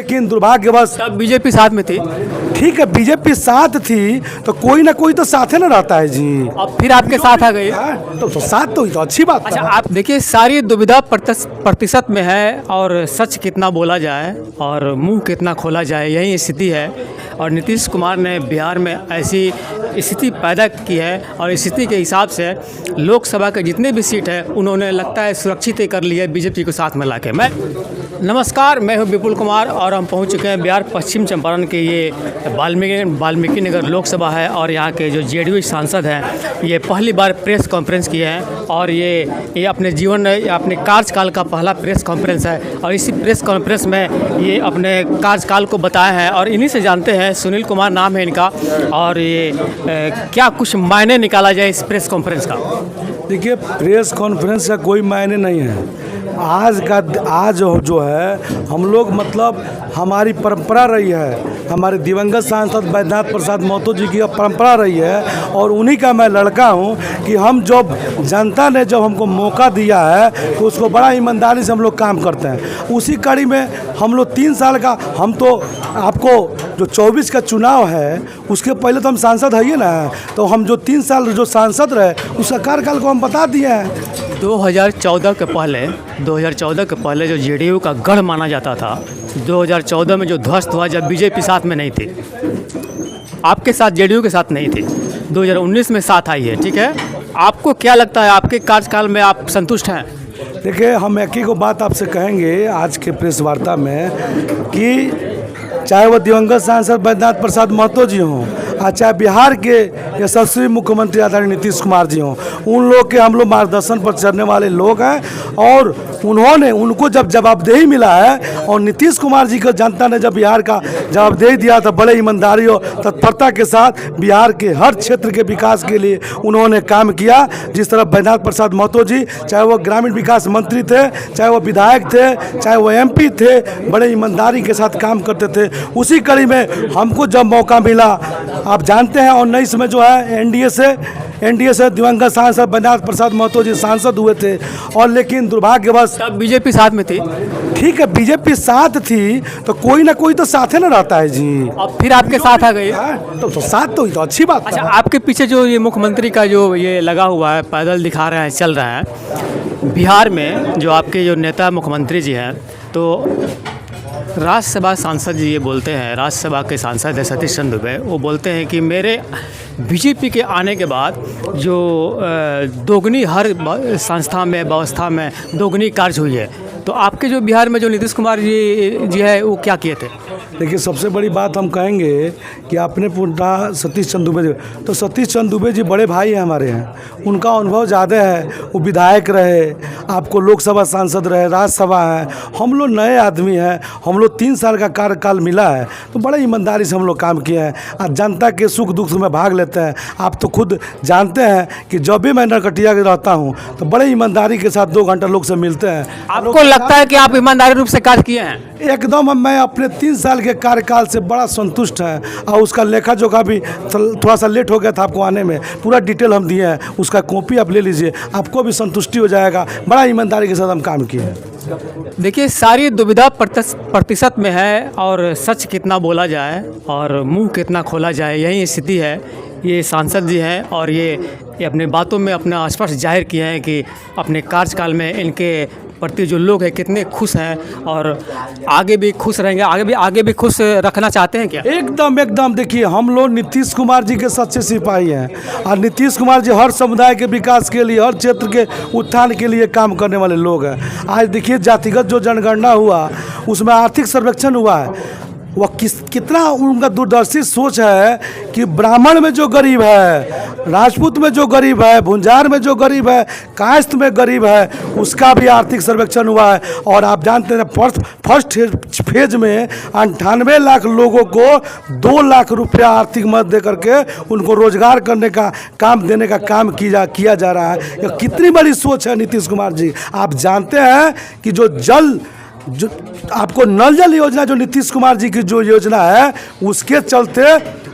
लेकिन दुर्भाग्यवश तब बीजेपी साथ में थी। ठीक है, बीजेपी साथ थी तो कोई ना कोई तो साथे ना रहता है जी। अब फिर आपके साथ आ गई। तो साथ तो अच्छी बात अच्छा, है। आप देखिए सारी दुविधा प्रतिशत में है और सच कितना बोला जाए और मुंह कितना खोला जाए, यही स्थिति है। और नीतीश कुमार ने बिहार में ऐसी स्थिति पैदा की है और स्थिति के हिसाब से लोकसभा के जितने भी सीट है उन्होंने लगता है सुरक्षित कर लिए बीजेपी को साथ में लाके। नमस्कार, मैं हूं विपुल कुमार और हम पहुंच चुके हैं बिहार पश्चिम चंपारण के ये वाल्मीकि नगर लोकसभा है और यहाँ के जो जेडीयू सांसद हैं ये पहली बार प्रेस कॉन्फ्रेंस किए हैं और ये अपने जीवन अपने कार्यकाल का पहला प्रेस कॉन्फ्रेंस है और इसी प्रेस कॉन्फ्रेंस में ये अपने कार्यकाल को बताए हैं और इन्हीं से जानते हैं। सुनील कुमार नाम है इनका और ये क्या कुछ मायने निकाला जाए इस प्रेस कॉन्फ्रेंस का। देखिए, प्रेस कॉन्फ्रेंस का कोई मायने नहीं है। आज जो है हम लोग मतलब हमारी परंपरा रही है, हमारे दिवंगत सांसद बैद्यनाथ प्रसाद महतो जी की परंपरा रही है और उन्हीं का मैं लड़का हूं कि हम जब जनता ने जब हमको मौका दिया है तो उसको बड़ा ईमानदारी से हम लोग काम करते हैं। उसी कड़ी में हम लोग 3 साल का, हम तो आपको जो 24 का चुनाव है उसके पहले तो हम सांसद है ना, तो हम जो 3 साल जो सांसद रहे उसका कार्यकाल को हम बता दिए हैं। 2014 के पहले जो जेडीयू का गढ़ माना जाता था, 2014 में जो ध्वस्त हुआ जब बीजेपी साथ में नहीं थी, आपके साथ जेडीयू के साथ नहीं थी, 2019 में साथ आई है, ठीक है। आपको क्या लगता है, आपके कार्यकाल में आप संतुष्ट हैं? देखिए, हम एक ही को बात आपसे कहेंगे आज के प्रेस वार्ता में कि चाहे वो दिवंगत सांसद बैद्यनाथ प्रसाद महतो जी हों और चाहे बिहार के यशस्वी मुख्यमंत्री आदरणीय नीतीश कुमार जी हों, उन लोग के हम लोग मार्गदर्शन पर चलने वाले लोग हैं और उनको जब जवाबदेही मिला है और नीतीश कुमार जी को जनता ने जब बिहार का जवाबदेही दिया तो बड़े ईमानदारी और तत्परता के साथ बिहार के हर क्षेत्र के विकास के लिए उन्होंने काम किया। जिस तरह बैद्यनाथ प्रसाद महतो जी, चाहे वो ग्रामीण विकास मंत्री थे, चाहे वो विधायक थे, चाहे वो MP थे, बड़े ईमानदारी के साथ काम करते थे। उसी कड़ी में हमको जब मौका मिला, आप जानते हैं 19 में जो है एनडीए से दिवंगत सांसद बैद्यनाथ प्रसाद महतो जी सांसद हुए थे और लेकिन दुर्भाग्यवश तब बीजेपी साथ में थी। ठीक है, बीजेपी साथ थी तो कोई ना कोई तो साथे ना रहता है जी। अब फिर आपके साथ आ गई। तो साथ तो अच्छी बात है। अच्छा, आपके पीछे जो ये मुख्यमंत्री का जो ये लगा हुआ है, पैदल दिखा रहे हैं, चल रहा है बिहार में, जो आपके जो नेता मुख्यमंत्री जी हैं, तो राज्यसभा सांसद जी ये बोलते हैं, राज्यसभा के सांसद है सतीश चंद्र दुबे, वो बोलते हैं कि मेरे बीजेपी के आने के बाद जो दोगुनी हर संस्था में व्यवस्था में दोगुनी कार्य हुई है, तो आपके जो बिहार में जो नीतीश कुमार जी है वो क्या किए थे? देखिए, सबसे बड़ी बात हम कहेंगे कि आपने पूछा सतीश चंद्र दुबे जी, तो सतीश चंद्र दुबे जी बड़े भाई हैं हमारे हैं, उनका अनुभव ज़्यादा है, वो विधायक रहे, आपको लोकसभा सांसद रहे, राज्यसभा है, हम लोग नए आदमी हैं, हम लोग 3 साल का कार्यकाल मिला है तो बड़े ईमानदारी से हम लोग काम किए हैं और जनता के सुख दुख में भाग लेते हैं। आप तो खुद जानते हैं कि जब भी मैं नरकटिया रहता हूँ तो बड़े ईमानदारी के साथ 2 घंटा लोग से मिलते हैं। आपको लगता है कि आप ईमानदारी रूप से कार्य किए हैं? एकदम, मैं अपने 3 साल के कार्यकाल से बड़ा संतुष्ट है और उसका लेखा जोखा भी थोड़ा सा लेट हो गया था आपको आने में, पूरा डिटेल हम दिए हैं, उसका कॉपी आप ले लीजिए, आपको भी संतुष्टि हो जाएगा। बड़ा ईमानदारी के साथ हम काम किए हैं। देखिए, सारी दुविधा प्रतिशत में है और सच कितना बोला जाए और मुंह कितना खोला जाए, यही स्थिति है। ये सांसद जी हैं और ये अपने बातों में अपना स्पष्ट जाहिर किए हैं कि अपने कार्यकाल में इनके प्रति जो लोग हैं कितने खुश हैं और आगे भी खुश रहेंगे, आगे भी खुश रखना चाहते हैं क्या? एकदम। देखिए, हम लोग नीतीश कुमार जी के सच्चे सिपाही हैं और नीतीश कुमार जी हर समुदाय के विकास के लिए, हर क्षेत्र के उत्थान के लिए काम करने वाले लोग हैं। आज देखिए, जातिगत जो जनगणना हुआ उसमें आर्थिक सर्वेक्षण हुआ है, वह कितना उनका दूरदर्शी सोच है कि ब्राह्मण में जो गरीब है, राजपूत में जो गरीब है, भुंजार में जो गरीब है, कायस्थ में गरीब है, उसका भी आर्थिक सर्वेक्षण हुआ है। और आप जानते हैं फर्स्ट फेज में 98 लाख लोगों को 2 लाख रुपया आर्थिक मदद दे करके उनको रोजगार करने का काम देने का काम किया जा रहा है। यह कितनी बड़ी सोच है नीतीश कुमार जी। आप जानते हैं कि जो आपको नल जल योजना जो नीतीश कुमार जी की जो योजना है उसके चलते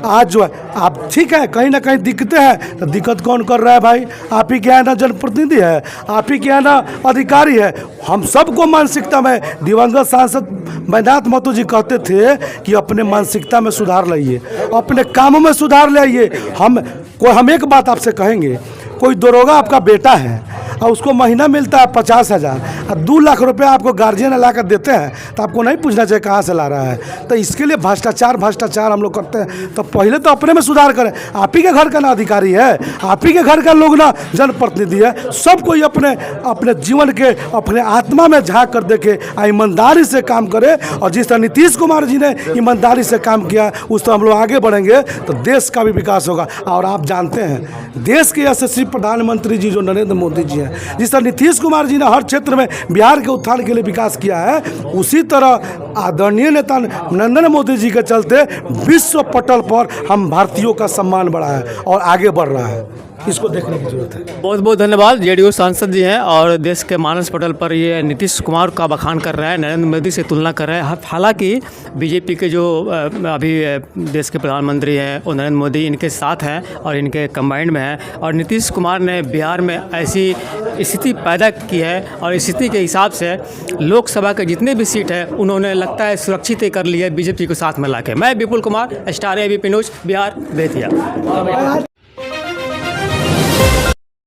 आज जो है आप ठीक है कहीं ना कहीं दिक्कतें हैं, तो दिक्कत कौन कर रहा है भाई? आप ही के यहाँ ना जनप्रतिनिधि है, आप ही के यहाँ ना अधिकारी है। हम सबको मानसिकता में, दिवंगत सांसद बैद्यनाथ महतो जी कहते थे कि अपने मानसिकता में सुधार लाइए, अपने कामों में सुधार लाइए। हम एक बात आपसे कहेंगे, कोई दरोगा आपका बेटा है और उसको महीना मिलता है 50,000 और 2 लाख रुपए आपको गार्जियन ला कर देते हैं, तो आपको नहीं पूछना चाहिए कहाँ से ला रहा है? तो इसके लिए भ्रष्टाचार हम लोग करते हैं। तो पहले तो अपने में सुधार करें। आप ही के घर का ना अधिकारी है, आप ही के घर का लोग ना जनप्रतिनिधि है। सब कोई अपने अपने जीवन के अपने आत्मा में झांक कर देखे, ईमानदारी से काम करे। और जिस तरह नीतीश कुमार जी ने ईमानदारी से काम किया, उस तरह हम लोग आगे बढ़ेंगे तो देश का भी विकास होगा। और आप जानते हैं देश के यशस्वी प्रधानमंत्री जी जो नरेंद्र मोदी जी हैं, जिस तरह नीतीश कुमार जी ने हर क्षेत्र में बिहार के उत्थान के लिए विकास किया है, उसी तरह आदरणीय नेता नरेंद्र मोदी जी के चलते विश्व पटल पर हम भारतीयों का सम्मान बढ़ा है और आगे बढ़ रहा है। इसको देखने की जरूरत है। बहुत बहुत धन्यवाद। जेडीयू सांसद जी हैं और देश के मानस पटल पर ये नीतीश कुमार का बखान कर रहे हैं, नरेंद्र मोदी से तुलना कर रहे हैं। हालांकि बीजेपी के जो अभी देश के प्रधानमंत्री हैं वो नरेंद्र मोदी इनके साथ हैं और इनके कंबाइंड में हैं। और नीतीश कुमार ने बिहार में ऐसी स्थिति पैदा की है और स्थिति के हिसाब से लोकसभा के जितने भी सीट है उन्होंने लगता है सुरक्षित कर लिया है बीजेपी को साथ में ला के। मैं Vipul Kumar, Star ABP News, Bihar, Bettiah.